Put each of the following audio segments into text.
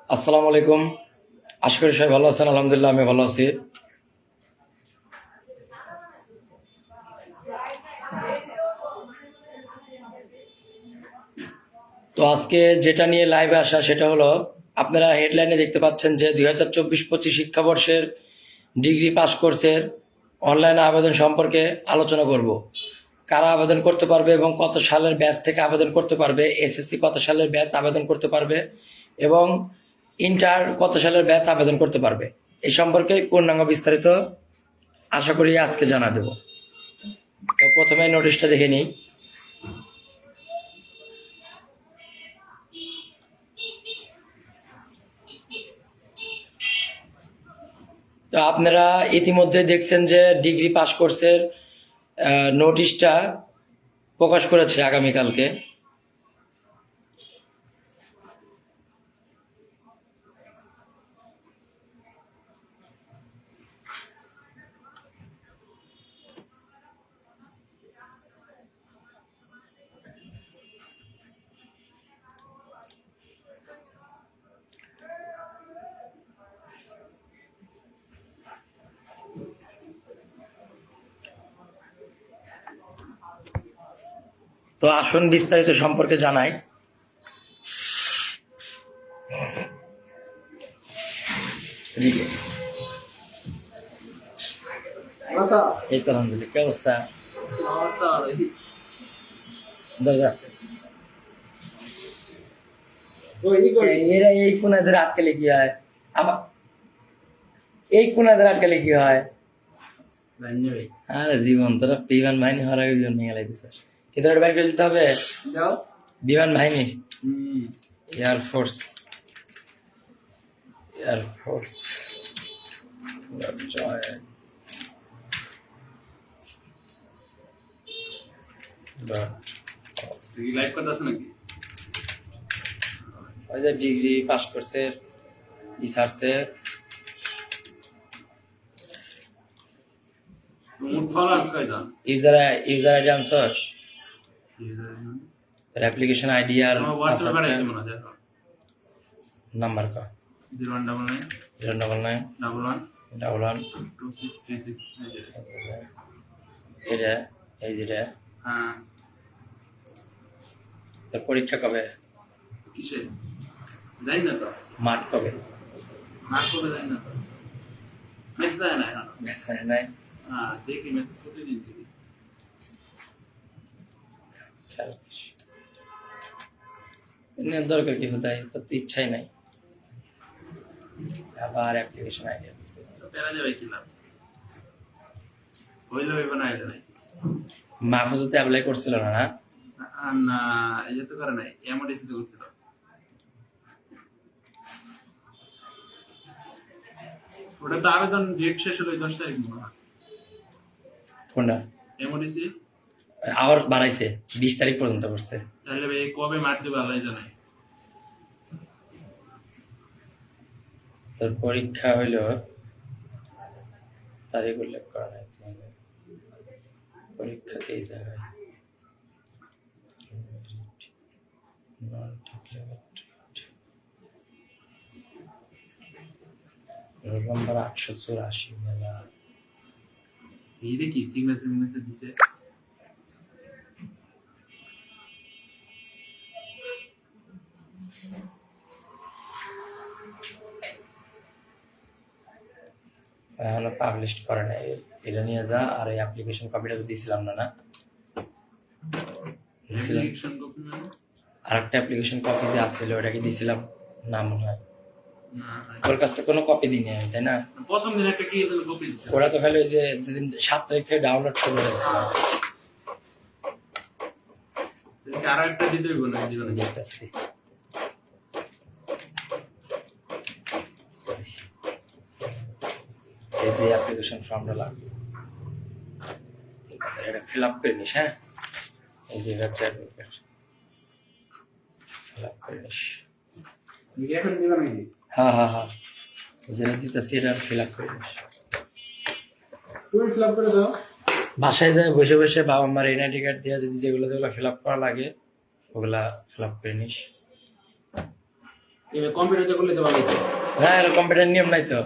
আসসালামু আলাইকুম। আশা করি সবাই ভালো আছেন। আলহামদুলিল্লাহ আমি ভালো আছি। তো আজকে যেটা নিয়ে লাইভে আসা সেটা হলো, আপনারা হেডলাইনে দেখতে পাচ্ছেন যে 2024-25 শিক্ষাবর্ষের ডিগ্রি পাস কোর্সের অনলাইনে আবেদন সম্পর্কে আলোচনা করব। কারা আবেদন করতে পারবে এবং কত সালের ব্যাচ থেকে আবেদন করতে পারবে, এসএসসি কত সালের ব্যাচ আবেদন করতে পারবে এবং ইন্টার কত সালের ব্যাচ আবেদন করতে পারবে, এই সম্পর্কে পূর্ণাঙ্গ বিস্তারিত আশা করি আজকে জানা দেব। তো প্রথমে নোটিশটা দেখে নিই। তো আপনারা ইতিমধ্যে দেখছেন যে ডিগ্রি পাস কোর্সের নোটিশটা প্রকাশ করেছে আগামীকালকে। তো আসুন বিস্তারিত সম্পর্কে জানাই। এই তো আলহামদুলিল্লাহ, কি অবস্থা? দাদা এরা এই কোনাদের আটকালে কি হয়? আবার এই কোনাদের আটকালে কি হয়? আরে জীবন তোরা বিমান বাহিনী হওয়ার আগে জীবন ভেঙে লাইতেছিস। কি তোর বাইর করে দিতে হবে? বিমান বাহিনী, এয়ারফোর্স, এয়ারফোর্স লাইভ কথা আছে নাকি? ওই যে ডিগ্রি পাস করছে রিসার্চে। মোট ফলোয়ার্স কয়জন? ইউজার আইডি আনছস? তোর অ্যাপ্লিকেশন আইডি আর আমার হোয়াটসঅ্যাপে পাঠাইছে মনে হয়, দেখো নাম্বার কা 0199 099 11 11 2636 এটা এই যেটা। হ্যাঁ, তোর পরীক্ষা কবে? কিসে জানি না তো, মাঠ কবে? মার কবে জানি না তো, মেসেজ দেয় না এখন। মেসেজ নাই? হ্যাঁ, দেখি মেসেজ প্রতিদিন দেখি। খেয়াল করিস। এমনি দরকার কি হুদাই, তোর তো ইচ্ছাই নাই। আবার অ্যাপ্লিকেশন আইডি আছে। পেরা যাবে কি লাভ, হইলে হইব না এটা নাই। মাহফুজতে অ্যাপ্লাই করছিল না? না না, এই যে তো করে নাই, এমডিসি তে করছিল। ওটা তো আবেদন ডেট শেষ হলো 10 তারিখ মনে হয়। কোনটা? এমডিসি আবার বাড়াইছে 20 তারিখ পর্যন্ত করছে। তাহলে ভাই কবে মাঠ দেবে আল্লাহ জানে। তোর পরীক্ষা হইল তারিখ উল্লেখ করা নাই, পরীক্ষা এই জায়গায় রোল নাম্বার 884 মেলা। এই দেখি সিগনেচার দিছে। এখনো পাবলিশ করে নাই। এটা নিয়ে যা, আর এই অ্যাপ্লিকেশন কপিটা তো দিছিলাম না? না অ্যাপ্লিকেশন কপি মানে আর একটা অ্যাপ্লিকেশন কপি যে আসছিল ওটা কি দিছিলাম না মনে হয়? না, তোর কাছ থেকে কোনো কপি দিইনি আমি, তাই না? প্রথম দিন একটা কি দিল কপি দিছে। ওরা তো খালি ওই যে যেদিন 7 তারিখ থেকে ডাউনলোড করে রেখেছিলাম। দেখি আরো একটা দিতে হইব না জীবনে। দেখতেছি এই যে অ্যাপ্লিকেশন ফর্মটা লাগবে, এটা ফিল আপ করে নিস। হ্যাঁ, এই যে ওয়েবসাইট ফিল আপ করে নিস। দেখি এখন দিবা নাকি? হ্যাঁ হ্যাঁ হ্যাঁ, যেটা দিতেছি এটা ফিল আপ করে নিস। তুমি ফিল আপ করে দাও। বাসায় যায় বসে বসে বাবা মার এনআইডি কার্ড দিয়ে যদি যেগুলো যেগুলো ফিল আপ করা লাগে ওগুলা ফিল আপ করে নিস। কম্পিউটারে করলে তো ভালোই তো। হ্যাঁ, কম্পিউটার নিয়ম নাই তো।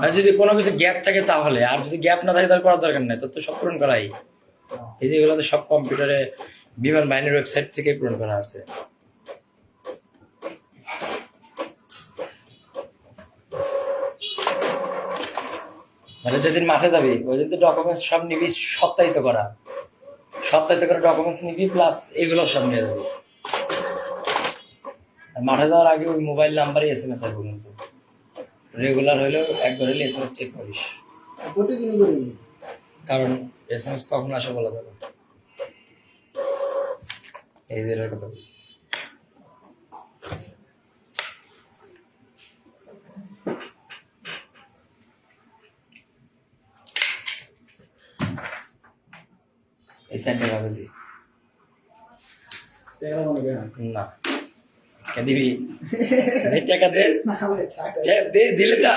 আর যদি কোনো কিছু গ্যাপ থাকে তাহলে, আর যদি গ্যাপ না থাকে তাহলে করার দরকার নাই, তোর তো সব পূরণ করাই। এই যে এগুলো তো সব কম্পিউটারে বিমান বাহিনীর ওয়েবসাইট থেকে পূরণ করা আছে। মানে যেদিন মাঠে যাবি ওই দিন তো ডকুমেন্টস সব নিবি, সত্যায়িত করা, সত্যায়িত করে ডকুমেন্টস নিবি, প্লাস এগুলো সব নিয়ে যাবি। আর মাঠে যাওয়ার আগে ওই মোবাইল নাম্বারে SMS আসবে, কিন্তু রেগুলার হলেও একবার হলে SMS চেক করিস, প্রতিদিনই করি। কারণ SMS কখন আসে বলা যাবে না। এই যে এটার কথা বলছি। এই সেন্টার কাগজি টাকা মনে করেন। না, কে দিবি? দে টাকা দে, দে দিলে তা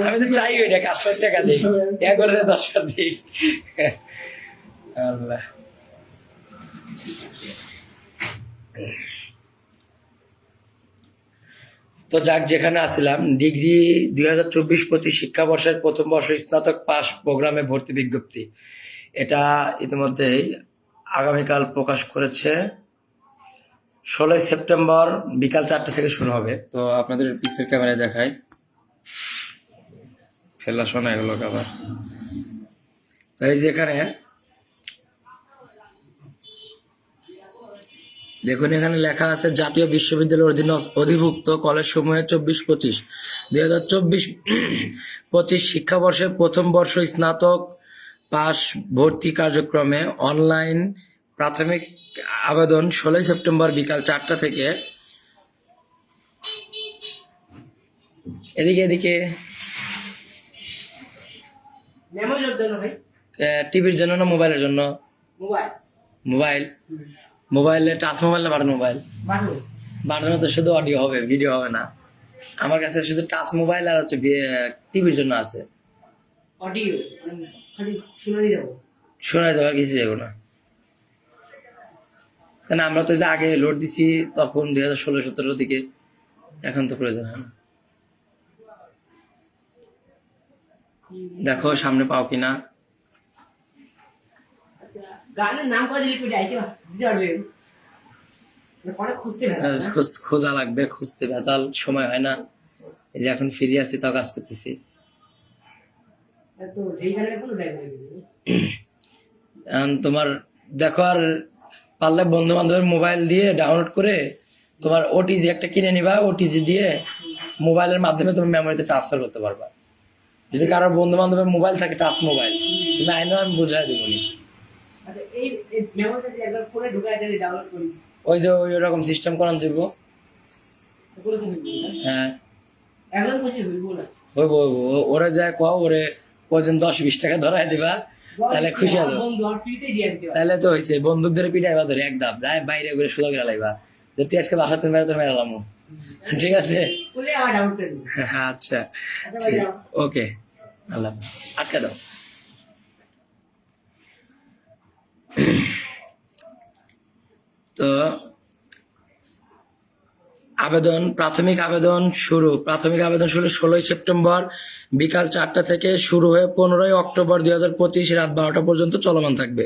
আমি তো চাই ওই টাকা, 800 টাকা দিই, এক করে 10 দিই। আল্লাহ। তো যাক, যেখানে আসছিলাম, ডিগ্রি 2024-25 শিক্ষাবর্ষের প্রথম বর্ষ স্নাতক পাস প্রোগ্রামে ভর্তি বিজ্ঞপ্তি, এটা ইতিমধ্যেই আগামীকাল প্রকাশ করেছে। 16 সেপ্টেম্বর বিকাল 4টা থেকে শুরু হবে। তো আপনাদের পিসের ক্যামেরায় দেখাই, ফেলা শোনা এগুলো আবার। তো এই যে এখানে দেখুন, এখানে লেখা আছে জাতীয় বিশ্ববিদ্যালয়ের অধীনে অধিভুক্ত কলেজ সমূহে 2024 শিক্ষাবর্ষের প্রথম বর্ষ স্নাতক পাস ভর্তি কার্যক্রমে অনলাইন প্রাথমিক আবেদন 16 সেপ্টেম্বর বিকাল 4টা থেকে। এদিকে এদিকে মেমোরির জন্য ভাই, টিভির জন্য না মোবাইলের জন্য? মোবাইল মোবাইল, মোবাইলে টাচ মোবাইল না বাটন মোবাইল? বাটন বাটনে তো শুধু অডিও হবে, ভিডিও হবে না। আমার কাছে শুধু টাচ মোবাইল আর হচ্ছে টিভির জন্য আছে। অডিও খালি শুনে যাবো। শোনা যাবে, আর কিছু যাবো না। কেন আমরা তো যে আগে লোড দিছি তখন 2016-17 দিকে, এখন তো প্রয়োজন হয় না। দেখো সামনে পাও কিনা। গানের নাম করে দিলে পেটে আইতে দিতে পারবে, পরে খুঁজতে হবে। খোঁজা লাগবে, খুঁজতে ভেজাল, সময় হয় না। এই যে এখন ফিরে আছি তাও কাজ করতেছি। তো যেই গানের কোনো দেয় না। এখন তোমার দেখো, আর পারলে বন্ধু বান্ধবের মোবাইল দিয়ে ডাউনলোড করে তোমার ওটিজি একটা কিনে নিবা, ওটিজি দিয়ে মোবাইলের মাধ্যমে তুমি মেমোরিতে ট্রান্সফার করতে পারবা। যদি কারোর বন্ধু বান্ধবের মোবাইল থাকে টাচ মোবাইল, তুমি আইনো, আমি বুঝাই দেবো। আচ্ছা, এই মেমোরিটা যে একবার ফোনে ঢুকায় দিলে ডাউনলোড করি, ওই যে ওই রকম সিস্টেম করান দিব। ওগুলো তো হইব না। হ্যাঁ, একদম খুশি হইব না। হইব হইব। ওরা যা কও, ওরে প্রয়োজন 10-20 টাকা ধরাই দিবা, তাহলে খুশি হবে। বন্ধু আর ফ্রিতে দিয়ে দিতে পারে। তাহলে তো হয়েছে, বন্দুক ধরে পিটাইবা, ধরে এক দাব যায় বাইরে করে সুযোগ লাইবা যে তুই আজকে বাসা তুমি মেরে মেরালাম। ঠিক আছে, বলে আমার ডাউনলোড করে দিই। আচ্ছা আচ্ছা ভাই, যাও। ওকে, আল্লাহ আটকা দাও। তো আবেদন, প্রাথমিক আবেদন শুরু 16 সেপ্টেম্বর বিকাল 4টা থেকে শুরু হয়ে 15 অক্টোবর 2025 রাত 12টা পর্যন্ত চলমান থাকবে।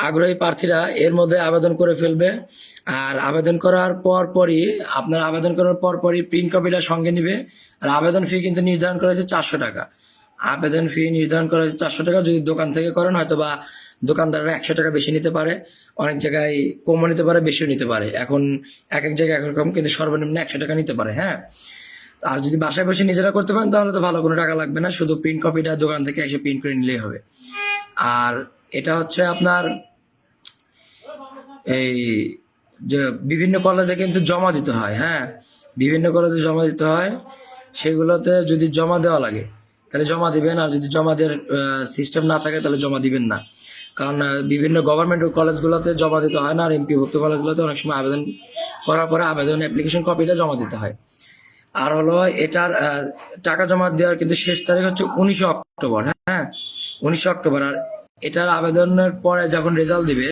আগ্রহী প্রার্থীরা এর মধ্যে আবেদন করে ফেলবে। আর আবেদন করার পরপরই প্রিন্ট কপিটা সঙ্গে নিবে। আর আবেদন ফি কিন্তু নির্ধারণ করা হয়েছে 400 টাকা। আবেদন ফি নির্ধারণ করা হয়েছে 400 টাকা। যদি দোকান থেকে করেন হয়তো বা দোকানদাররা 100 টাকা বেশি নিতে পারে, অনেক জায়গায় কমও নিতে পারে, বেশিও নিতে পারে। এখন এক এক জায়গায় একরকম, কিন্তু সর্বনিম্ন 100 টাকা নিতে পারে। হ্যাঁ, আর যদি বাসায় বসে নিজেরা করতে পারেন তাহলে তো ভালো, কোনো টাকা লাগবে না, শুধু প্রিন্ট কপিটা দোকান থেকে এসে প্রিন্ট করে নিলেই হবে। আর এটা হচ্ছে আপনার এই যে বিভিন্ন কলেজে কিন্তু জমা দিতে হয়। হ্যাঁ, বিভিন্ন কলেজে জমা দিতে হয়, সেগুলোতে যদি জমা দেওয়া লাগে তাহলে জমা দিবেন। আর যদি জমা দেওয়ার সিস্টেম না থাকে তাহলে জমা দিবেন না, কারণ বিভিন্ন গভর্নমেন্ট কলেজগুলোতে জমা দিতে হয় না। আর এমপিভুক্ত কলেজগুলোতে অনেক সময় আবেদন করার পরে আবেদন অ্যাপ্লিকেশন কপিটা জমা দিতে হয়। আর হলো এটার টাকা জমা দেওয়ার কিন্তু শেষ তারিখ হচ্ছে 19 অক্টোবর। হ্যাঁ, 19 অক্টোবর। আর এটার আবেদনের পরে যখন রেজাল্ট দিবে,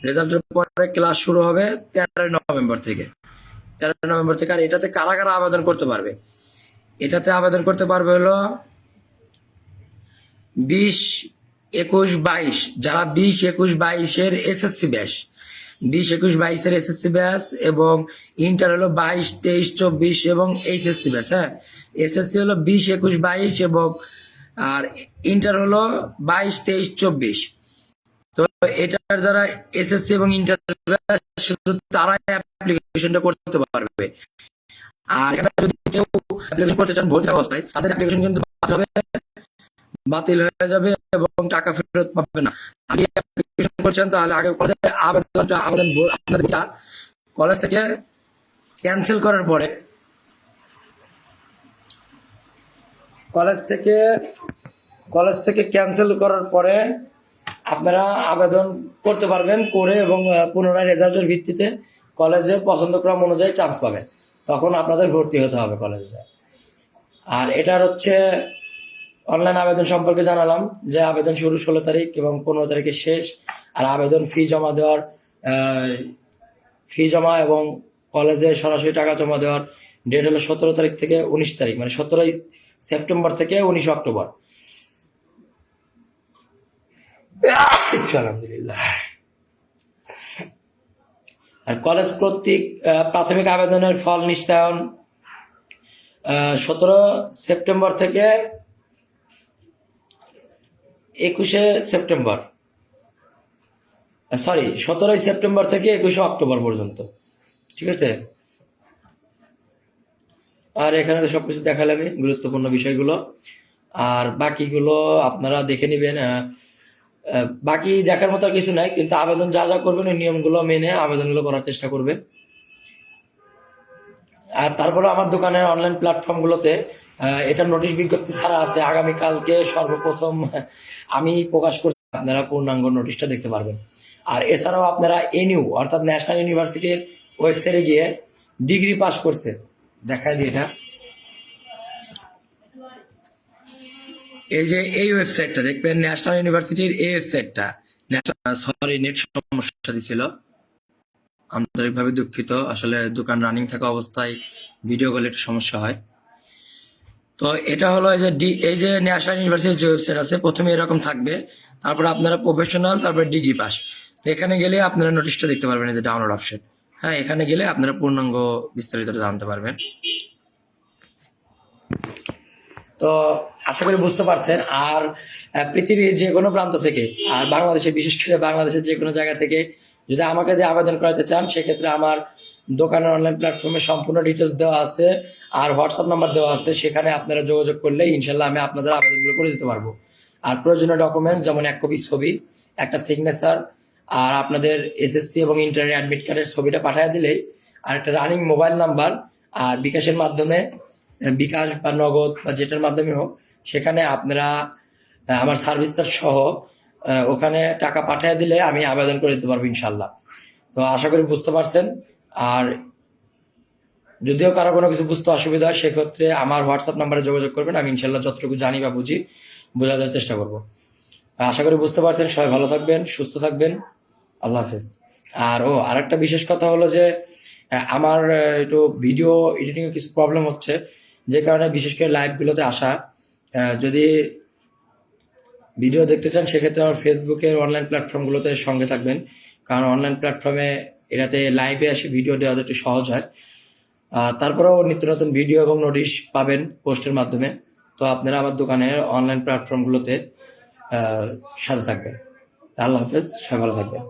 রেজাল্টের পরে ক্লাস শুরু হবে 13 নভেম্বর থেকে। 13 নভেম্বর থেকে। আর এটাতে কারা কারা আবেদন করতে পারবে? এটাতে আবেদন করতে পারবে হলো 20, 21, 22, যারা 20, 21, 22-এর এসএসসি ব্যাচ, 20, 21, 22-এর এসএসসি ব্যাচ, এবং ইন্টার হলো 22, 23, 24 এবং এইচএসসি ব্যাচ। হ্যাঁ, এসএসসি হলো 20, 21, 22 এবং আর ইন্টার হলো 22, 23, 24। তো এটার যারা এসএসসি এবং ইন্টার ব্যাচ শুধু তারাই অ্যাপ্লিকেশনটা করতে পারবে। আর এখানে যদি কেউ অ্যাপ্লিকেশন করতে চান ভর্তি অবস্থায়, তাদের অ্যাপ্লিকেশন কিন্তু বাতিল হয়ে যাবে এবং টাকা ফেরত পাবে না। আগে অ্যাপ্লিকেশন করছেন তাহলে আগে আবেদন আপনাদের কলেজ থেকে ক্যান্সেল করার পরে ক্যান্সেল করার পরে আপনারা আবেদন করতে পারবেন করে, এবং পুনরায় রেজাল্টের ভিত্তিতে কলেজের পছন্দক্রম অনুযায়ী চান্স পাবেন। তখন আপনাদের ভর্তি হতে হবে কলেজে। আর এটার হচ্ছে অনলাইন আবেদন সম্পর্কে জানালাম যে আবেদন শুরু 16 তারিখ এবং 15 তারিখে শেষ। আর আবেদন ফি জমা এবং কলেজে সরাসরি টাকা জমা দেওয়ার ডেট হলো 17 তারিখ থেকে 19 তারিখ, মানে 17 সেপ্টেম্বর থেকে 19 অক্টোবর। আলহামদুলিল্লাহ। আর কলেজ কর্তৃক প্রাথমিক আবেদনের ফল নিশ্চয়ন 17 সেপ্টেম্বর থেকে 21 সেপ্টেম্বর, 17 সেপ্টেম্বর থেকে 21 অক্টোবর পর্যন্ত। ঠিক আছে। আর এখানে সবকিছু দেখালামই গুরুত্বপূর্ণ বিষয়গুলো, আর বাকিগুলো আপনারা দেখে নেবেন। বাকি দেখার মতো কিছু নাই, কিন্তু আবেদন যা যা করবেন ওই নিয়মগুলো মেনে আবেদনগুলো করার চেষ্টা করবেন। আর তারপরে আমার দোকানের অনলাইন প্ল্যাটফর্মগুলোতে এটা নোটিশ বিজ্ঞপ্তি ছাড়া আছে। আগামীকালকে সর্বপ্রথম আমি প্রকাশ করছি, আপনারা পূর্ণাঙ্গ নোটিশটা দেখতে পারবেন। আর এছাড়াও আপনারা এনইউ অর্থাৎ ন্যাশনাল ইউনিভার্সিটির ওয়েবসাইটে গিয়ে ডিগ্রি পাস করছে দেখাই দিই। এটা এই যে এই ওয়েবসাইটটা দেখবেন, ন্যাশনাল ইউনিভার্সিটির এই ওয়েবসাইটটা। নেট সমস্যা দিছিল, আন্তরিকভাবে দুঃখিত। আসলে দোকান রানিং থাকা অবস্থায় ভিডিও কলে একটু সমস্যা হয়। তো এটা হলো এই যে ন্যাশনাল ইউনিভার্সিটির যে ওয়েবসাইট আছে, প্রথমে এরকম থাকবে, তারপরে আপনারা প্রফেশনাল, তারপরে ডিগ্রি পাস। তো এখানে গেলে আপনারা নোটিশটা দেখতে পারবেন, এই যে ডাউনলোড অপশন। হ্যাঁ, এখানে গেলে আপনারা পূর্ণাঙ্গ বিস্তারিত জানতে পারবেন। তো আশা করি বুঝতে পারছেন। আর পৃথিবীর যে কোনো প্রান্ত থেকে, আর বাংলাদেশে, বিশেষ করে বাংলাদেশের যে কোনো জায়গা থেকে যদি আমাকে দিয়ে আবেদন করাতে চান, সেক্ষেত্রে আমার দোকানের অনলাইন প্ল্যাটফর্মে সম্পূর্ণ ডিটেলস দেওয়া আছে, আর হোয়াটসঅ্যাপ নাম্বার দেওয়া আছে। সেখানে আপনারা যোগাযোগ করলে ইনশাল্লাহ আমি আপনাদের আবেদনগুলো করে দিতে পারবো। আর প্রয়োজনীয় ডকুমেন্টস যেমন 1 কপি ছবি, একটা সিগনেচার, আর আপনাদের এসএসসি এবং ইন্টারের অ্যাডমিট কার্ডের ছবিটা পাঠিয়ে দিলেই, আর একটা রানিং মোবাইল নাম্বার, আর বিকাশের মাধ্যমে, বিকাশ বা নগদ বা যেটার মাধ্যমে হোক, সেখানে আপনারা আমার সার্ভিস চার্জ সহ ওখানে টাকা পাঠিয়ে দিলে আমি আবেদন করে দিতে পারবো ইনশাল্লাহ। তো আশা করি বুঝতে পারছেন। আর যদিও কারো কোনো কিছু বুঝতে অসুবিধা হয়, সেক্ষেত্রে আমার হোয়াটসঅ্যাপ নাম্বারে যোগাযোগ করবেন। আমি ইনশাল্লাহ যতটুকু জানি বা বুঝি বোঝানোর চেষ্টা করবো। আশা করি বুঝতে পারছেন। সবাই ভালো থাকবেন, সুস্থ থাকবেন। আল্লাহ হাফেজ। আর আরেকটা বিশেষ কথা হলো যে আমার একটু ভিডিও এডিটিং এর কিছু প্রবলেম হচ্ছে, যে কারণে বিশেষ করে লাইভগুলোতে আসা। যদি ভিডিও দেখতে চান, সেক্ষেত্রে আমার ফেসবুকের অনলাইন প্ল্যাটফর্মগুলোতে সঙ্গে থাকবেন, কারণ অনলাইন প্ল্যাটফর্মে এটাতে লাইভে এসে ভিডিও দেওয়া একটু সহজ হয়। তারপরেও নিত্য নতুন ভিডিও এবং নোটিশ পাবেন পোস্টের মাধ্যমে। তো আপনারা আমার দোকানের অনলাইন প্ল্যাটফর্মগুলোতে সাথে থাকবেন। আল্লাহ হাফেজ, সবাই ভালো থাকবেন।